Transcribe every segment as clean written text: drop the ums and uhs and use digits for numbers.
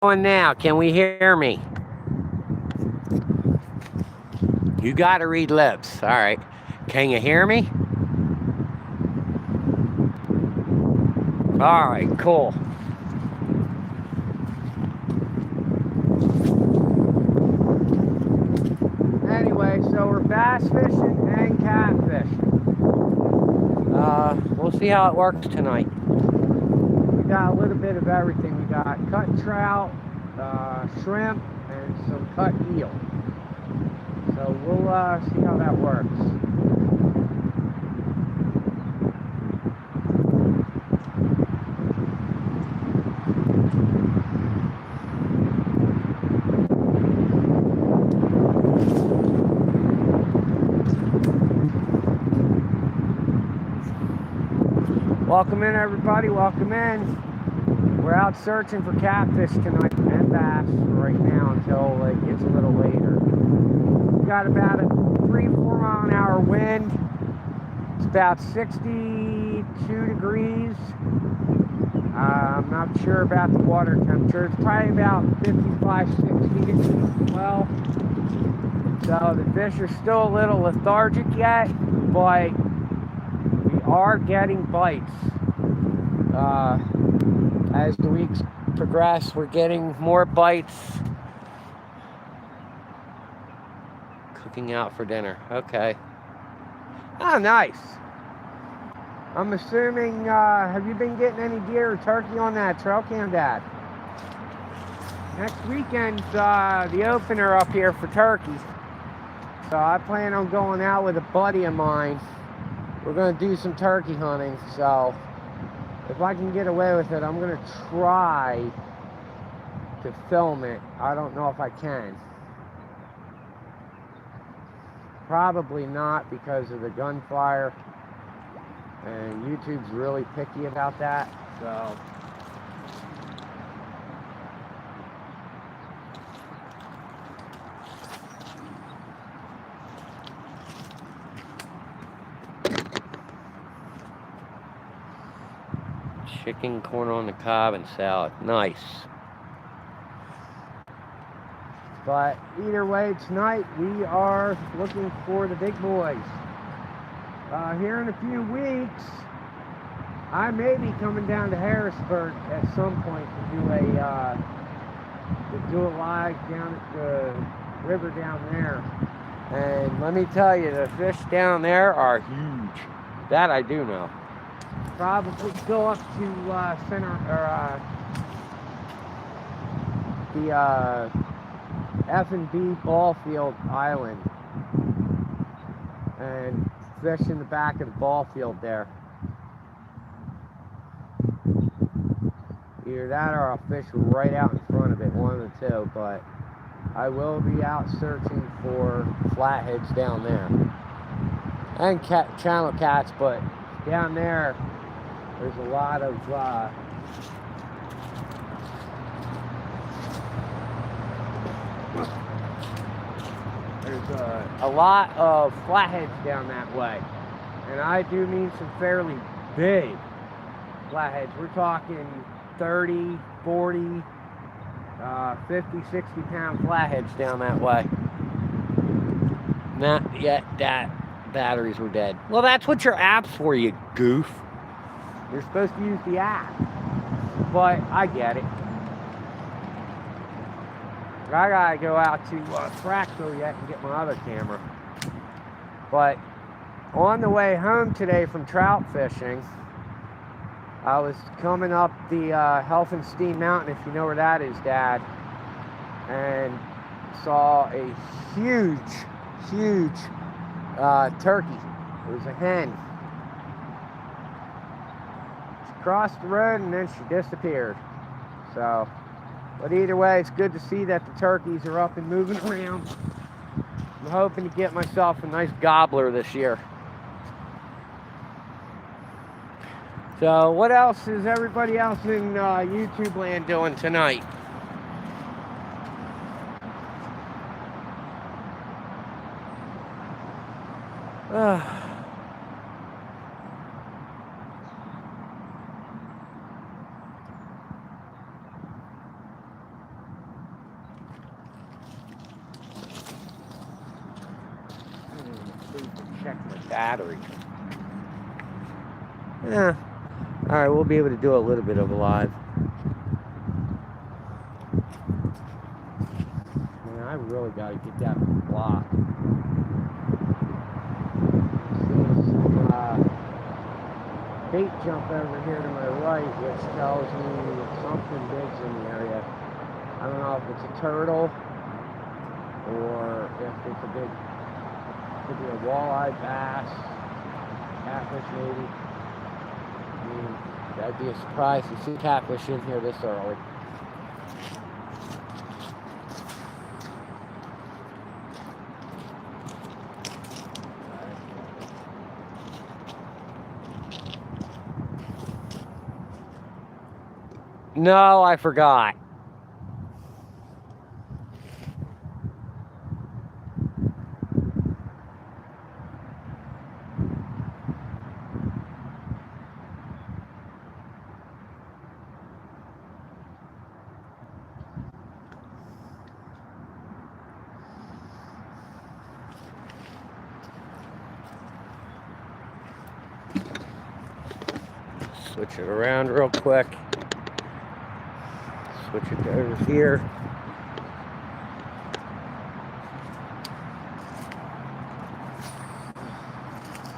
going now? Can we hear me? You got to read lips. All right. Can you hear me? All right, cool. Anyway, so we're bass fishing and catfish. We'll see how it works tonight. We got a little bit of everything. We got cut trout, shrimp, and some cut eel. So we'll see how that works. Welcome in, everybody. Welcome in. We're out searching for catfish tonight and bass right now until it gets a little later. We've got about a 3-4 mile an hour wind. It's about 62 degrees. I'm not sure about the water temperature. It's probably about 55, 60 degrees as well. So the fish are still a little lethargic yet, but we are getting bites. As the weeks progress, we're getting more bites. Cooking out for dinner. Okay. Oh, nice. I'm assuming, have you been getting any deer or turkey on that trail cam, Dad? Next weekend's the opener up here for turkey. So I plan on going out with a buddy of mine. We're going to do some turkey hunting, so if I can get away with it, I'm going to try to film it. I don't know if I can. Probably not because of the gunfire, and YouTube's really picky about that, so. Chicken, corn on the cob, and salad. Nice. But either way, tonight we are looking for the big boys. Here in a few weeks, I may be coming down to Harrisburg at some point to do a live down at the river down there. And let me tell you, the fish down there are huge. That I do know. Probably go up to the F&B ball field island and fish in the back of the ball field there. Either that or I'll fish right out in front of it, one of the two, but I will be out searching for flatheads down there. And channel cats, but down there, there's a lot of flatheads down that way, and I do mean some fairly big flatheads. We're talking 30, 40, 50, 60 pound flatheads down that way. Not yet that batteries were dead. Well, that's what your app's for, you goof. You're supposed to use the app, but I get it. I gotta go out to Fractal yet and get my other camera. But on the way home today from trout fishing, I was coming up the Helfenstein Mountain, if you know where that is, Dad, and saw a huge turkey. It was a hen. She crossed the road and then she disappeared. So, but either way, it's good to see that the turkeys are up and moving around. I'm hoping to get myself a nice gobbler this year. So, what else is everybody else in YouTube land doing tonight? battery. Yeah. Alright, we'll be able to do a little bit of a live. Man, I really got to get that block. Bait jump over here to my right, which tells me something big's in the area. I don't know if it's a turtle or if it's a big, could be a walleye, bass, catfish maybe. I mean, that'd be a surprise to see catfish in here this early. No, I forgot. Switch it around real quick. Switch it to over here.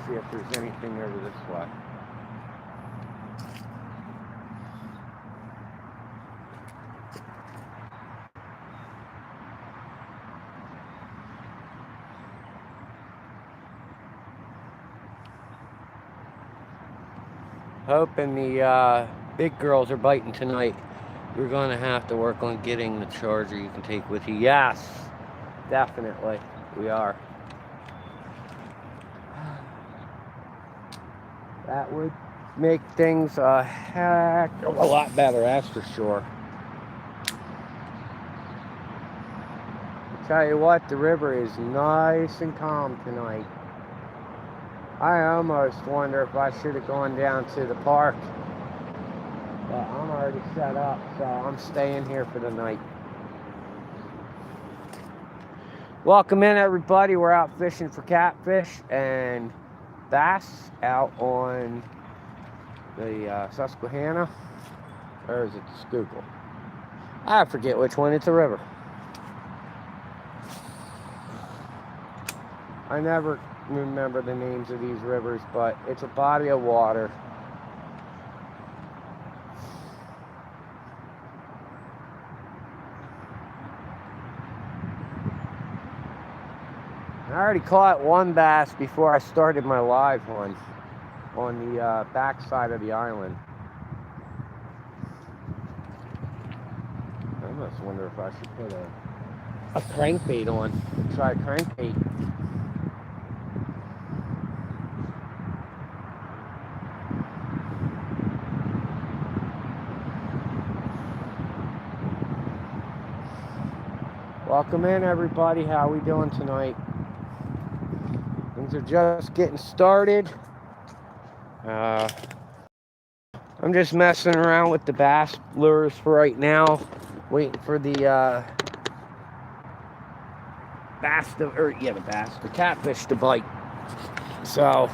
See if there's anything over this way. Hoping the big girls are biting tonight. We're going to have to work on getting the charger you can take with you. Yes, definitely, we are. That would make things a heck of a lot better, that's for sure. I'll tell you what, the river is nice and calm tonight. I almost wonder if I should have gone down to the park. But I'm already set up, so I'm staying here for the night. Welcome in, everybody. We're out fishing for catfish and bass out on the Susquehanna. Or is it the Schuylkill? I forget which one. It's a river. I never remember the names of these rivers, but it's a body of water. I already caught one bass before I started my live one on the back side of the island. I almost wonder if I should put a crankbait on. Try a crankbait. Welcome in, everybody. How we doing tonight? Things are just getting started. I'm just messing around with the bass lures for right now, waiting for the the catfish to bite. So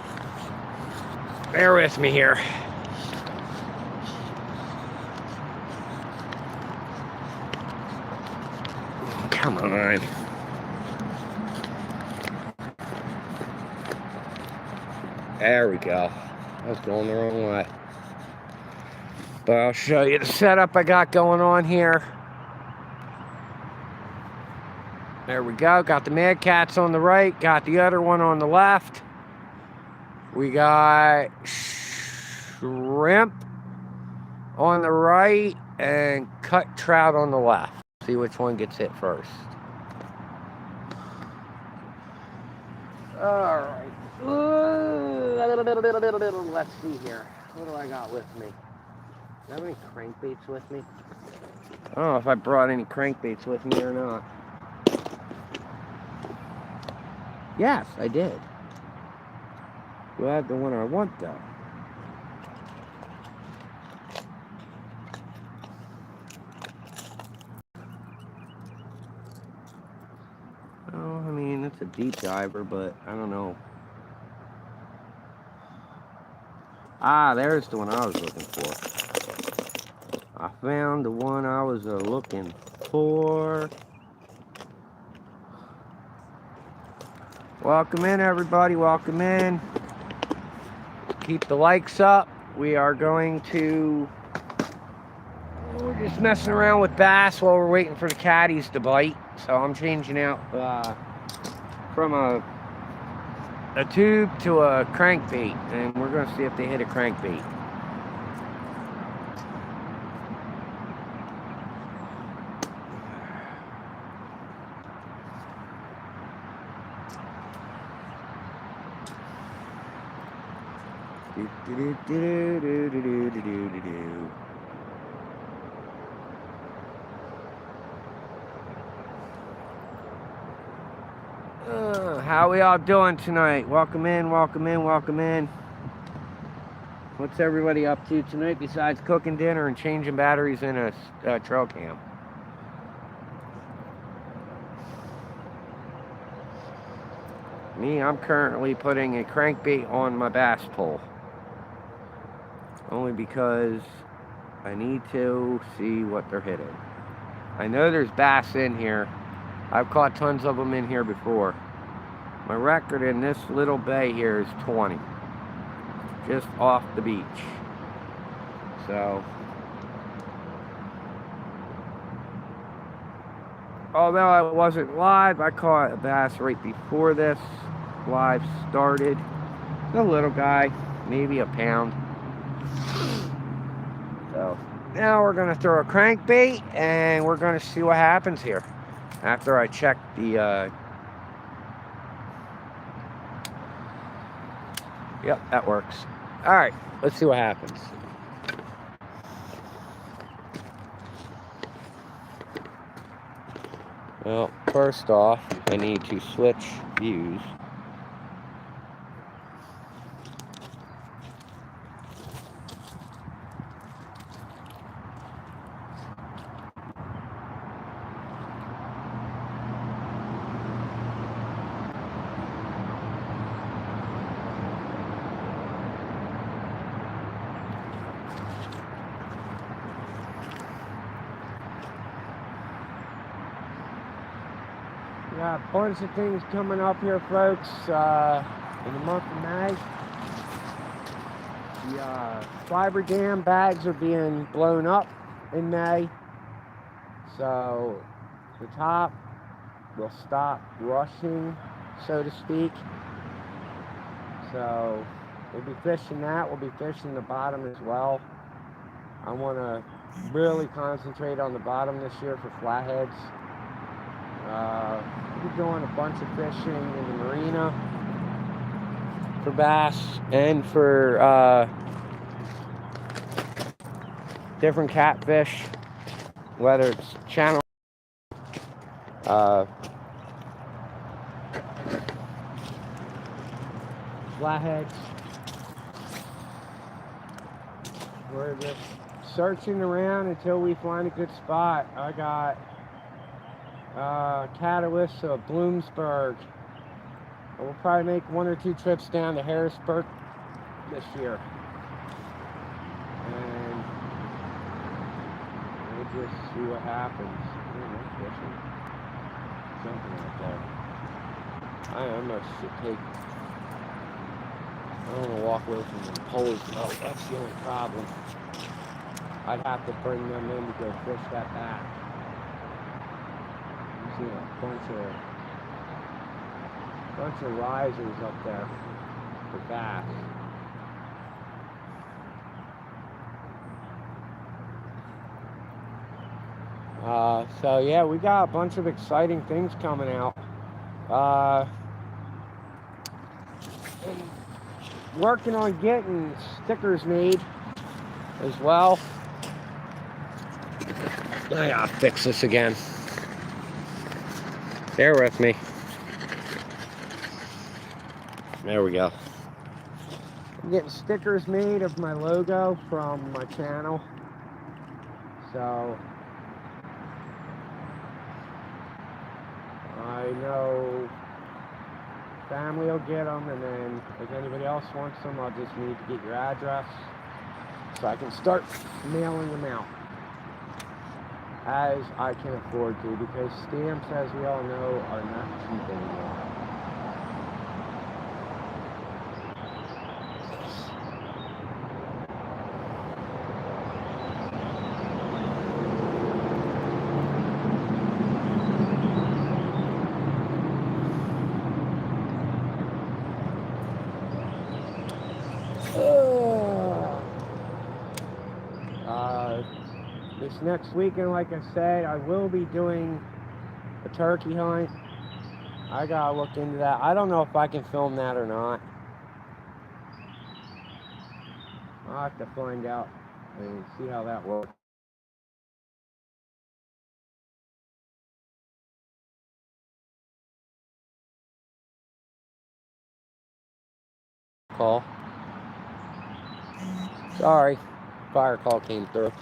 bear with me here. Come on. There we go. I was going the wrong way. But I'll show you the setup I got going on here. There we go. Got the Mad Cats on the right. Got the other one on the left. We got shrimp on the right and cut trout on the left. See which one gets hit first. Alright. Let's see here. What do I got with me? Do I have any crankbaits with me? I don't know if I brought any crankbaits with me or not. Yes, I did. Do I have the one I want though? Oh, I mean, it's a deep diver, but I don't know. Ah, there's the one I was looking for. I found the one I was looking for. Welcome in, everybody. Welcome in. Keep the likes up. We are going to... We're just messing around with bass while we're waiting for the caddies to bite. So I'm changing out from a tube to a crankbait, and we're going to see if they hit a crankbait. How we all doing tonight? Welcome in, welcome in, welcome in. What's everybody up to tonight besides cooking dinner and changing batteries in a trail cam? Me, I'm currently putting a crankbait on my bass pole. Only because I need to see what they're hitting. I know there's bass in here. I've caught tons of them in here before. My record in this little bay here is 20. Just off the beach. So, although I wasn't live, I caught a bass right before this live started. A little guy, maybe a pound. So, now we're going to throw a crankbait and we're going to see what happens here. After I check the... Yep, that works. Alright, let's see what happens. Well, first off, I need to switch views. Got a bunch of things coming up here, folks, in the month of May. The fiber dam bags are being blown up in May, so the top will stop rushing, so to speak. So we'll be fishing that. We'll be fishing the bottom as well. I want to really concentrate on the bottom this year for flatheads. We'll be doing a bunch of fishing in the marina for bass and for different catfish, whether it's channel, flatheads. We're just searching around until we find a good spot. I got Catawissa, Bloomsburg. We'll probably make 1 or 2 trips down to Harrisburg this year. And we'll just see what happens. Something like that. I almost should take... I don't want to walk away from the poles. No, that's the only problem. I'd have to bring them in to go fish that back. You see a bunch of risers up there for bass. So yeah, we got a bunch of exciting things coming out. And working on getting stickers made as well. I gotta fix this again. Bear with me. There we go. I'm getting stickers made of my logo from my channel. So I know family will get them, and then if anybody else wants them, I'll just need to get your address so I can start mailing them out as I can afford to, because stamps, as we all know, are not cheap anymore. This next weekend, like I said, I will be doing a turkey hunt. I gotta look into that. I don't know if I can film that or not. I'll have to find out and see how that works. Call. Sorry, fire call came through.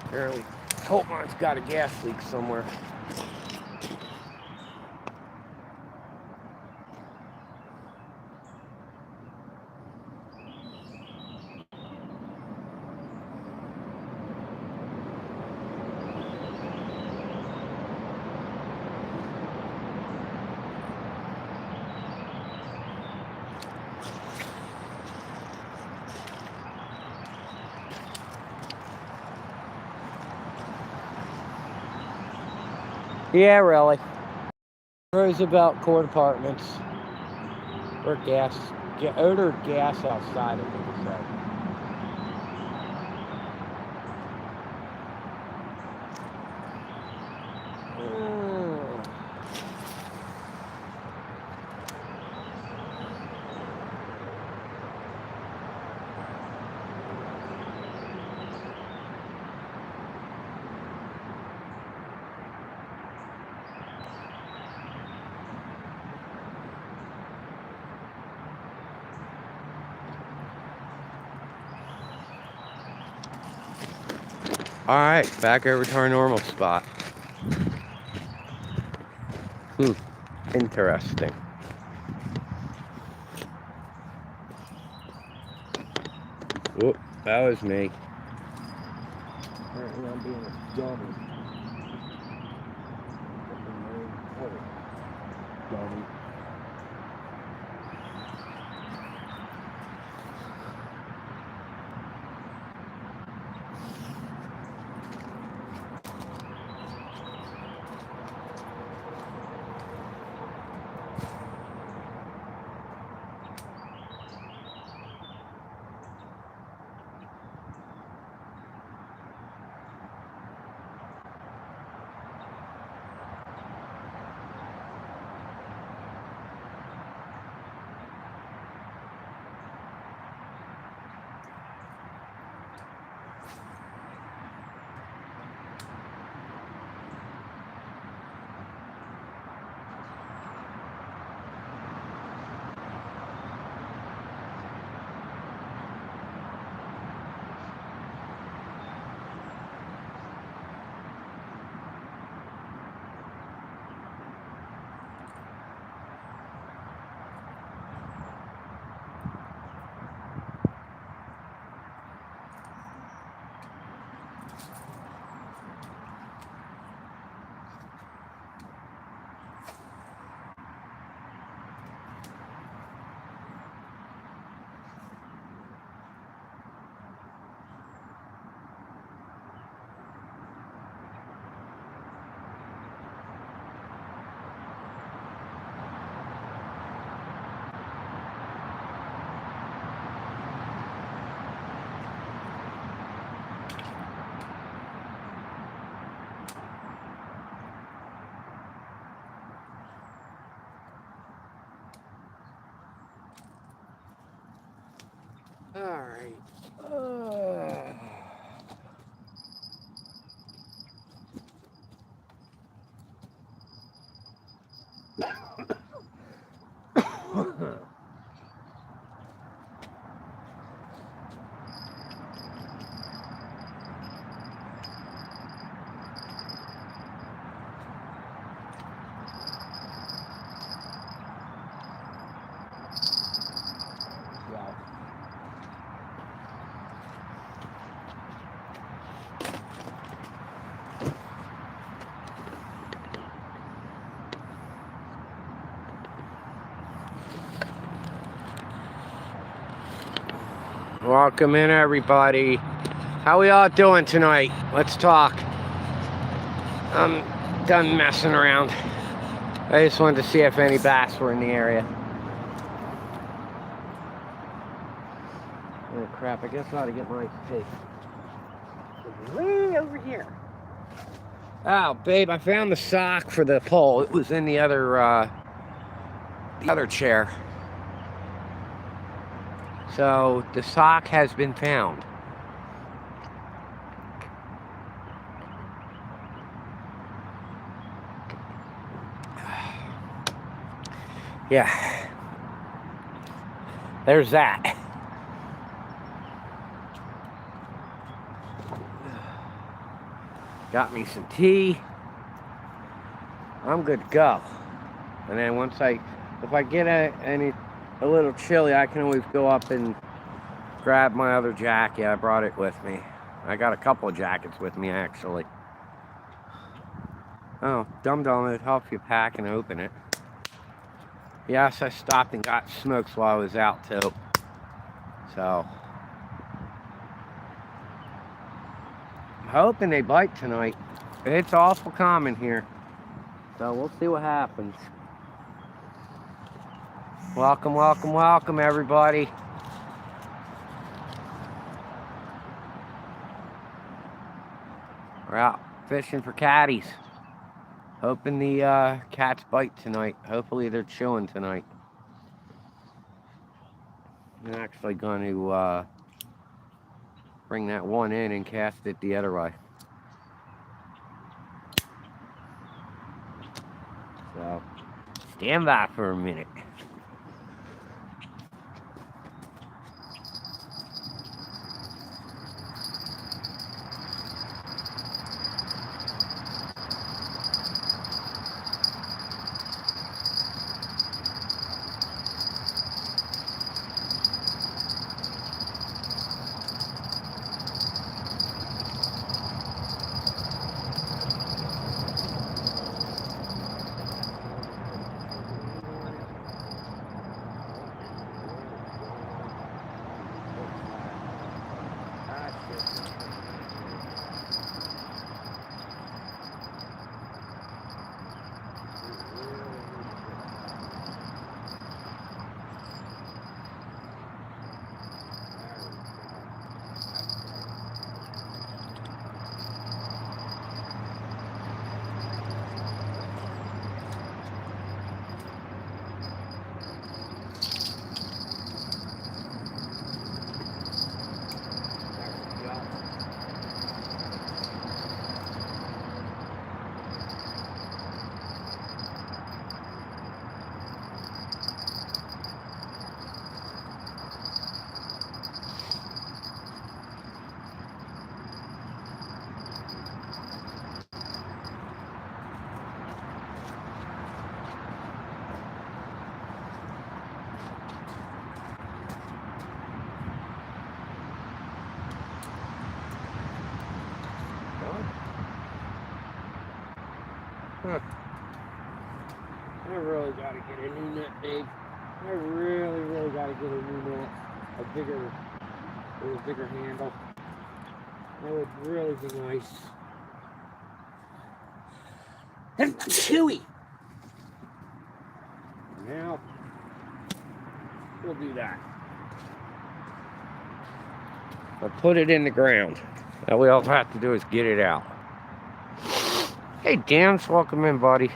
Apparently, Coltmon's got a gas leak somewhere. Yeah, really. Roosevelt Court Apartments. Or gas. Odor gas outside, I think it said. Alright, back over to our normal spot. Interesting. Whoop, that was me. Apparently I'm being a dummy. Dummy. Alright. Welcome in, everybody. How we all doing tonight? Let's talk. I'm done messing around. I just wanted to see if any bass were in the area. Oh crap, I guess I ought to get my tape. It's way over here. Oh, babe, I found the sock for the pole. It was in the other chair. So the sock has been found. Yeah. There's that. Got me some tea. I'm good to go. And then if I get a little chilly, I can always go up and grab my other jacket. I brought it with me. I got a couple of jackets with me, actually. Oh, dum-dum, it helps you pack and open it. Yes, I stopped and got smokes while I was out, too. So, I'm hoping they bite tonight. It's awful common here. So, we'll see what happens. Welcome, welcome, welcome, everybody. We're out fishing for catties. Hoping the cats bite tonight. Hopefully they're chewing tonight. I'm actually going to bring that one in and cast it the other way. So, stand by for a minute. Huh. I really gotta get a new net, babe. I really gotta get a new net. A bigger handle. That would really be nice. That's chewy! Now, we'll do that. I'll put it in the ground. All we all have to do is get it out. Hey, Dan, welcome in, buddy.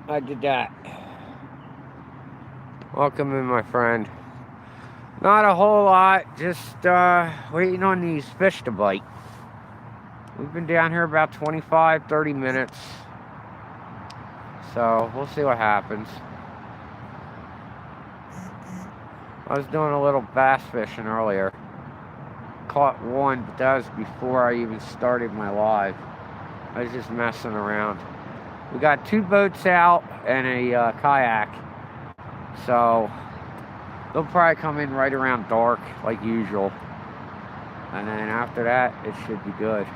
I did that. Welcome in, my friend. Not a whole lot, just waiting on these fish to bite. We've been down here about 25, 30 minutes. So, we'll see what happens. I was doing a little bass fishing earlier. Caught one, but that was before I even started my live. I was just messing around. We got 2 boats out and a kayak. So, they'll probably come in right around dark, like usual. And then after that, it should be good.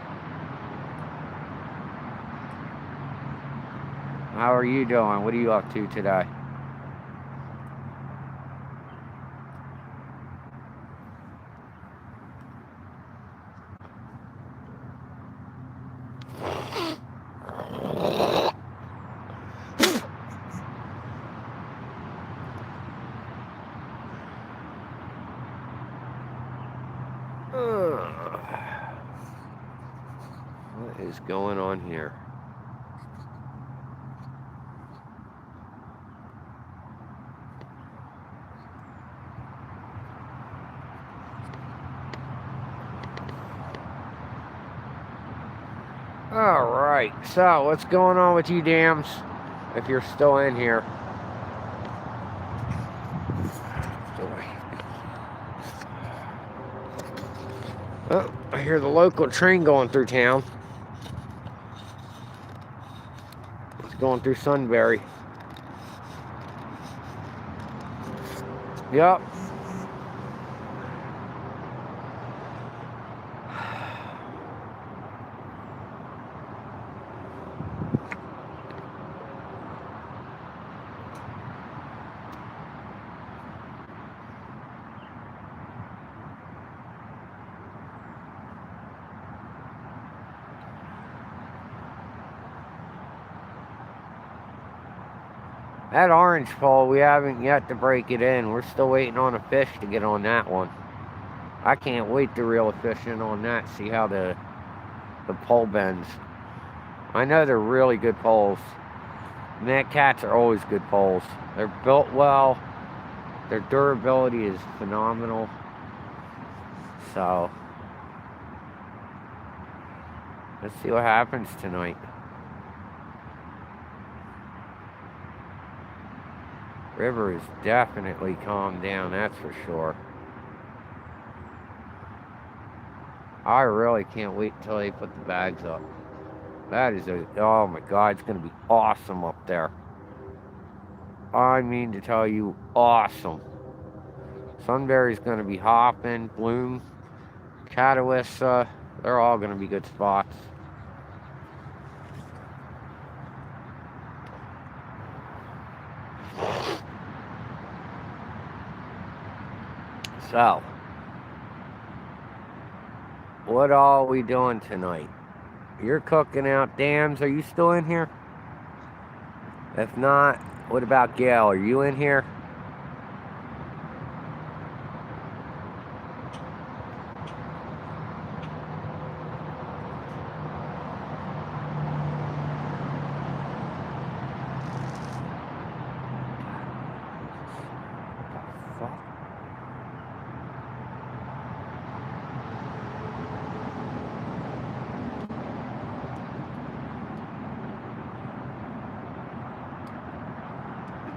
How are you doing? What are you up to today? is going on here? Alright, so what's going on with you dams? If you're still in here. Oh, I hear the local train going through town. It's going through Sunbury. Yep. That orange pole, we haven't yet to break it in. We're still waiting on a fish to get on that one. I can't wait to reel a fish in on that, see how the pole bends. I know they're really good poles. Net cats are always good poles. They're built well. Their durability is phenomenal. So, let's see what happens tonight. River is definitely calmed down, that's for sure. I really can't wait until they put the bags up. That is oh my God, it's going to be awesome up there. I mean to tell you, awesome. Sunbury's going to be hopping, Bloom, Catawissa, they're all going to be good spots. So, what all are we doing tonight? You're cooking out dams. Are you still in here? If not, what about Gail? Are you in here?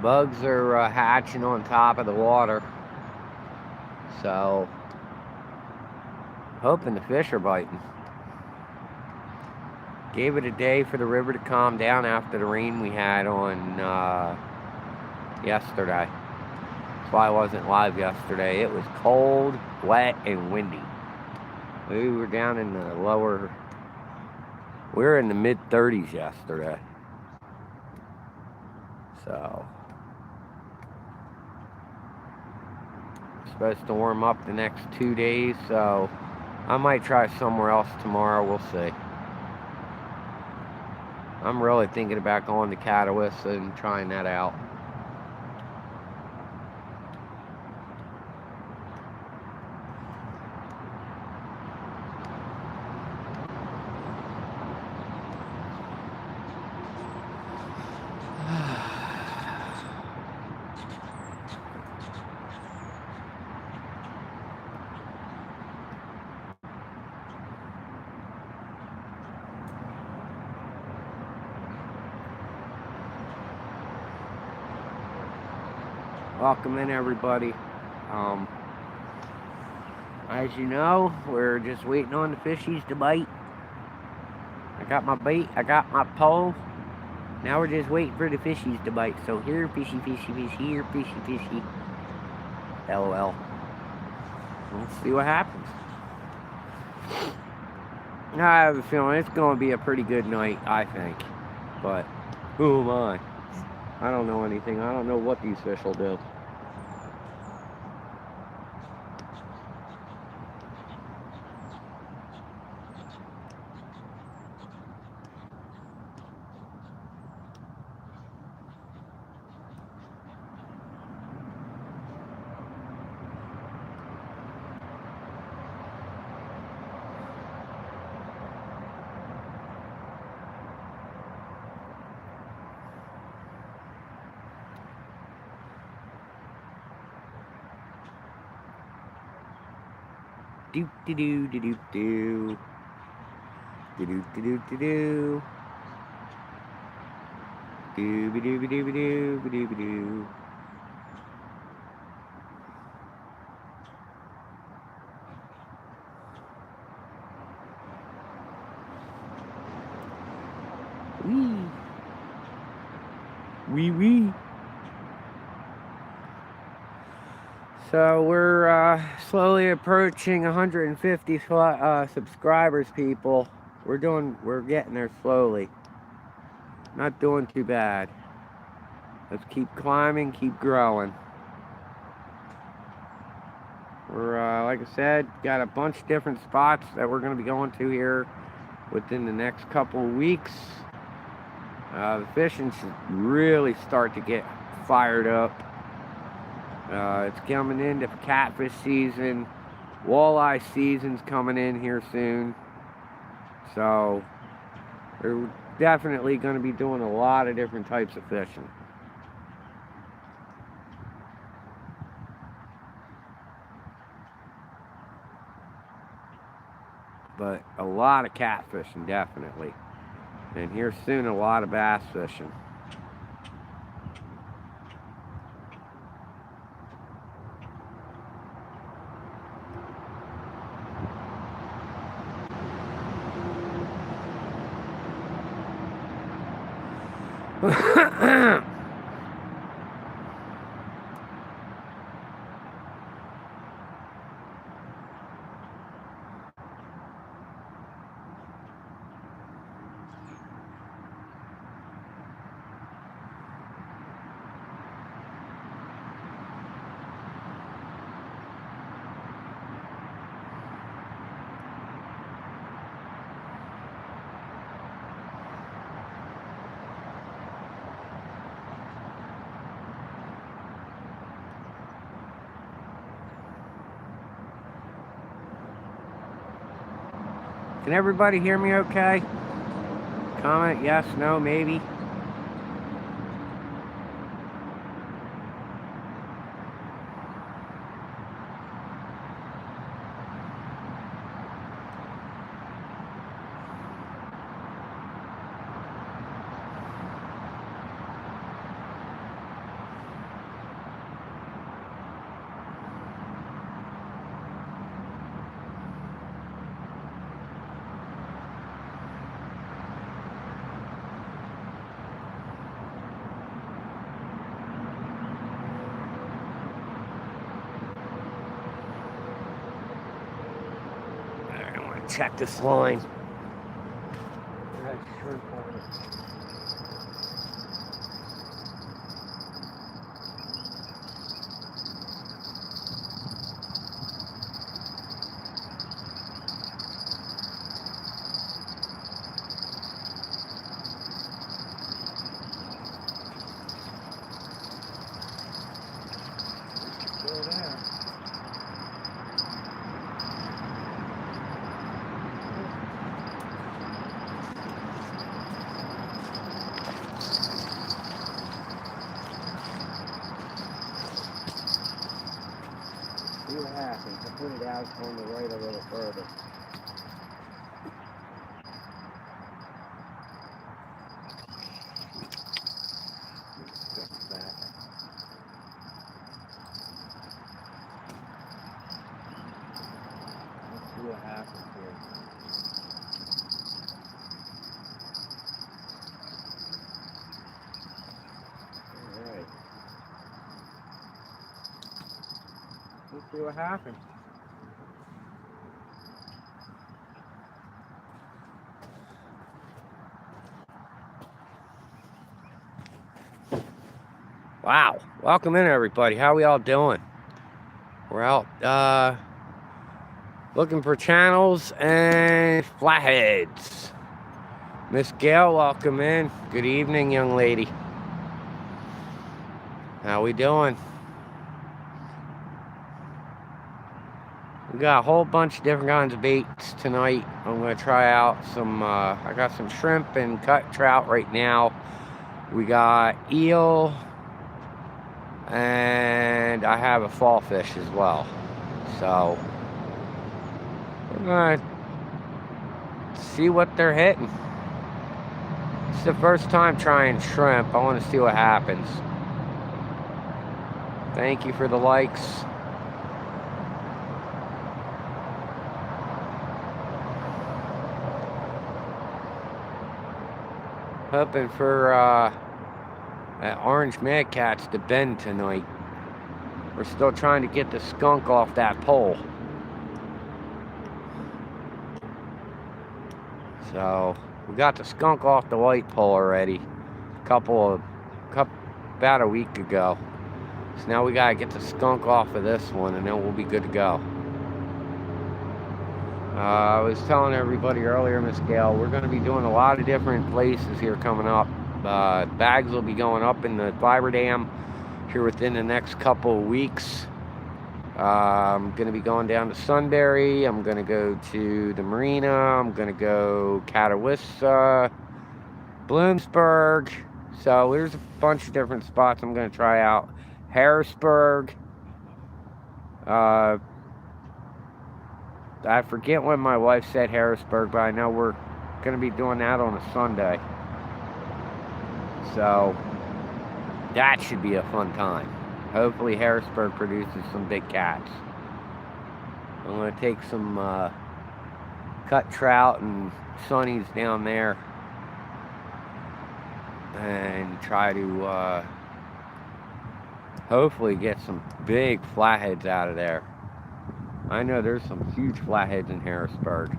Bugs are hatching on top of the water. So, hoping the fish are biting. Gave it a day for the river to calm down after the rain we had on yesterday. That's why I wasn't live yesterday. It was cold, wet, and windy. We were down in the lower... We were in the mid-30s yesterday. So... Supposed to warm up the next 2 days, so I might try somewhere else tomorrow. We'll see. I'm really thinking about going to Catawissa and trying that out. Welcome in, everybody. As you know, we're just waiting on the fishies to bite. I got my bait, I got my pole. Now we're just waiting for the fishies to bite. So here, fishy, fishy, fish, here, fishy, fishy. LOL. Let's see what happens. I have a feeling it's going to be a pretty good night, I think. But, who am I? I don't know anything. I don't know what these fish will do. Do do do do do do. Do do do do do do. Dooby dooby dooby dooby dooby doo. Wee. Wee wee. So we're slowly approaching 150 subscribers, people. We're getting there slowly. Not doing too bad. Let's keep climbing, keep growing. We're, like I said, got a bunch of different spots that we're going to be going to here within the next couple of weeks. The fishing should really start to get fired up. It's coming into catfish season. Walleye season's coming in here soon. So we're definitely going to be doing a lot of different types of fishing. But a lot of catfishing, definitely. And here soon, a lot of bass fishing. Can everybody hear me okay? Comment yes, no, maybe. Check this line. See what happens. I put it out on the right a little further. Let's see what happens here. Alright. Let's see what happens. Wow, welcome in everybody. How we all doing? We're out looking for channels and flatheads. Miss Gail, welcome in. Good evening, young lady. How we doing? We got a whole bunch of different kinds of baits tonight. I'm gonna try out some, I got some shrimp and cut trout right now. We got eel, and I have a fall fish as well. So We're gonna see what they're hitting. It's the first time trying shrimp. I want to see what happens. Thank you for the likes. Hoping for that orange mad cat's to bend tonight. We're still trying to get the skunk off that pole. So we got the skunk off the white pole already. About a week ago. So now we gotta get the skunk off of this one, and then we'll be good to go. I was telling everybody earlier, Miss Gail, we're going to be doing a lot of different places here coming up. Bags will be going up in the fiber dam here within the next couple of weeks. I'm going to be going down to Sunbury. I'm going to go to the marina. I'm going to go Catawissa, Bloomsburg. So there's a bunch of different spots I'm going to try out. Harrisburg. I forget when my wife said Harrisburg, but I know we're going to be doing that on a Sunday. So that should be a fun time. Hopefully Harrisburg produces some big cats. I'm going to take some cut trout and sunnies down there and try to hopefully get some big flatheads out of there. I know there's some huge flatheads in Harrisburg.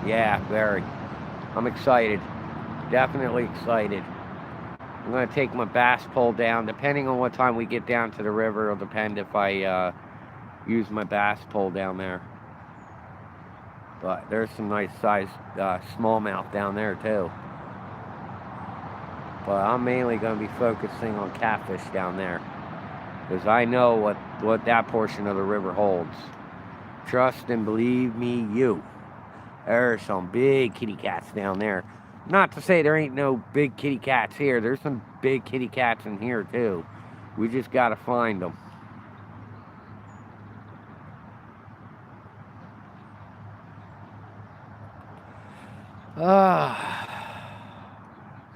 Yeah, very. I'm excited. Definitely excited. I'm going to take my bass pole down. Depending on what time we get down to the river, it'll depend if I use my bass pole down there. But there's some nice sized smallmouth down there too. But I'm mainly going to be focusing on catfish down there, because I know what that portion of the river holds. Trust and believe me, you. There's some big kitty cats down there. Not to say there ain't no big kitty cats here. There's some big kitty cats in here too. We just got to find them.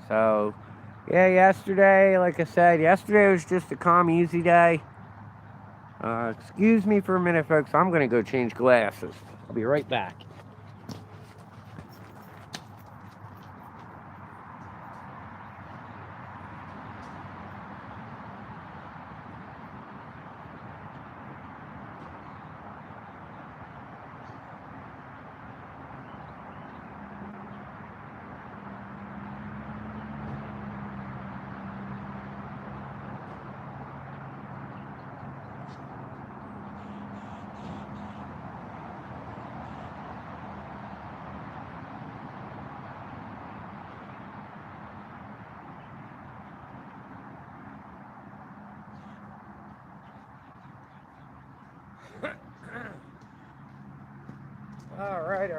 So, yeah, yesterday, like I said, yesterday was just a calm, easy day. Excuse me for a minute, folks. I'm going to go change glasses. I'll be right back. All right.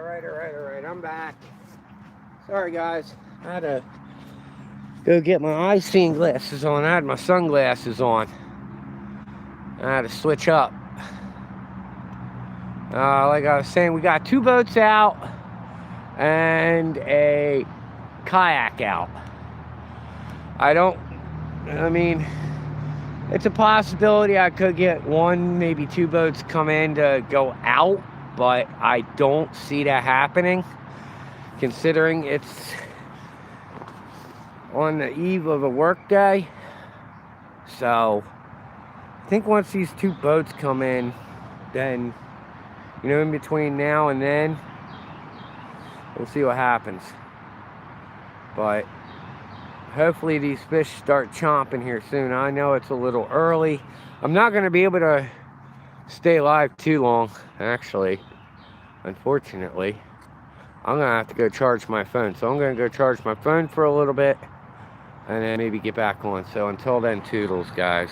I'm back. Sorry, guys. I had to go get my eye-seeing glasses on. I had my sunglasses on. I had to switch up. Like I was saying, we got 2 boats out and a kayak out. I mean, it's a possibility I could get 1, maybe 2 boats come in to go out, but I don't see that happening, considering it's on the eve of a work day. So I think once these 2 boats come in, then, you know, in between now and then, we'll see what happens. But hopefully these fish start chomping here soon. I know it's a little early. I'm not going to be able to stay alive too long, actually. Unfortunately, I'm going to have to go charge my phone. So I'm going to go charge my phone for a little bit and then maybe get back on. So until then, toodles, guys.